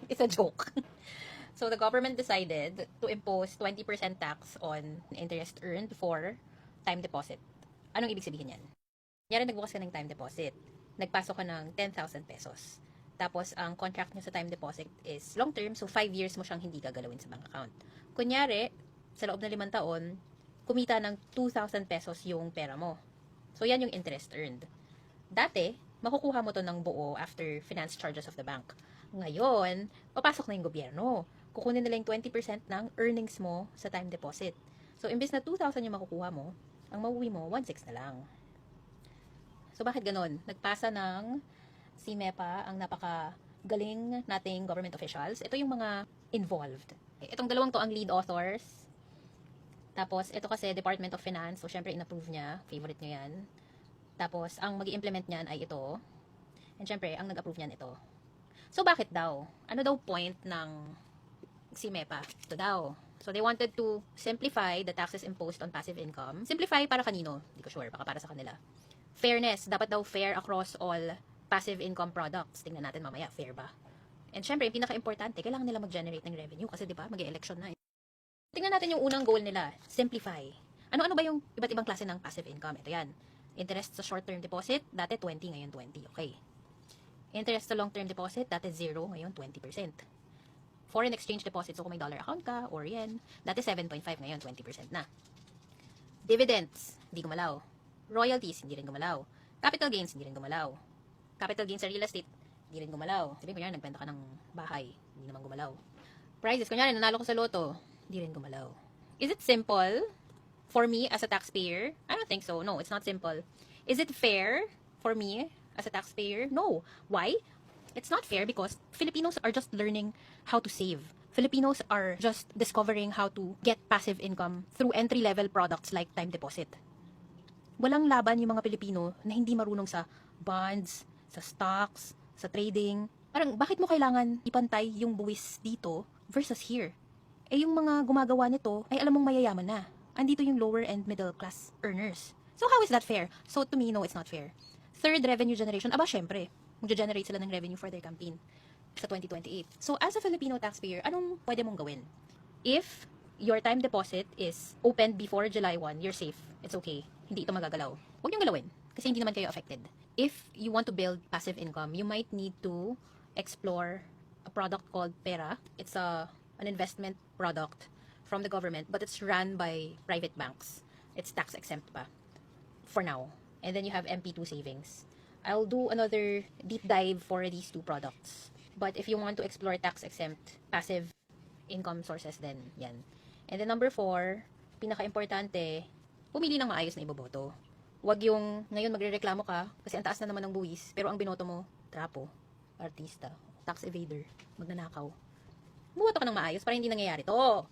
It's a joke. So the government decided to impose 20% tax on interest earned for time deposit. Anong ibig sabihin yan? Kunyari nagbukas ka ng time deposit. Nagpasok ka ng 10,000 pesos. Tapos, ang contract nyo sa time deposit is long term, so 5 years mo siyang hindi gagalawin sa bank account. Kunyari, sa loob ng 5 taon, kumita ng 2,000 pesos yung pera mo. So, yan yung interest earned. Dati, makukuha mo to ng buo after finance charges of the bank. Ngayon, papasok na yung gobyerno. Kukunin nila yung 20% ng earnings mo sa time deposit. So, imbes na 2,000 yung makukuha mo, ang mauwi mo, 1,600 na lang. So, bakit ganon? Nagpasa ng CMEPA, ang napaka-galing nating government officials. Ito yung mga involved. Itong dalawang to ang lead authors. Tapos, ito kasi Department of Finance. So, syempre, in-approve niya. Favorite niya yan. Tapos, ang mag-i-implement niyan ay ito. And syempre, ang nag-approve niyan ito. So, bakit daw? Ano daw point ng CMEPA? Ito daw. So, they wanted to simplify the taxes imposed on passive income. Simplify para kanino? Hindi ko sure. Baka para sa kanila. Fairness. Dapat daw fair across all passive income products. Tingnan natin mamaya. Fair ba? And syempre, yung pinaka-importante, kailangan nila mag-generate ng revenue. Kasi, di ba, mag-election na. Tingnan natin yung unang goal nila. Simplify. Ano-ano ba yung iba't ibang klase ng passive income? Ito yan. Interest sa short-term deposit, dati 20, ngayon 20. Okay. Interest sa long-term deposit, dati 0, ngayon 20%. Foreign exchange deposit, so kung may dollar account ka, or yen, dati 7.5, ngayon 20% na. Dividends, hindi gumalaw. Royalties, hindi rin gumalaw. Capital gains, hindi rin gumalaw. Capital gains sa real estate, hindi rin gumalaw. Sabihin ko yan, nagbenta ka ng bahay, hindi naman gumalaw. Prizes, kunyari, nanalo ko sa loto, hindi rin gumalaw. Is it simple for me as a taxpayer? I don't think so. No, it's not simple. Is it fair for me as a taxpayer? No. Why? It's not fair because Filipinos are just learning how to save. Filipinos are just discovering how to get passive income through entry-level products like time deposit. Walang laban yung mga Pilipino na hindi marunong sa bonds, sa stocks, sa trading. Parang, bakit mo kailangan ipantay yung buwis dito versus here? Eh, yung mga gumagawa nito, ay alam mong mayayaman na. Andito yung lower and middle class earners. So, how is that fair? So, to me, no, it's not fair. Third, revenue generation. Aba, syempre, mag-generate sila ng revenue for their campaign sa 2028. So, as a Filipino taxpayer, anong pwede mong gawin? If your time deposit is opened before July 1, you're safe. It's okay. Hindi ito magagalaw. Huwag niyong galawin kasi hindi naman kayo affected. If you want to build passive income, you might need to explore a product called Pera. It's an investment product from the government, but it's run by private banks. It's tax exempt pa for now. And then you have MP2 savings. I'll do another deep dive for these two products. But if you want to explore tax exempt passive income sources, then yan. And then number 4, pinaka-importante, pumili ng maayos na iboboto. Huwag yung ngayon magrereklamo ka kasi ang taas na naman ng buwis, pero ang binoto mo, trapo, artista, tax evader, magnanakaw. Bumoto ka ng maayos para hindi nangyayari to.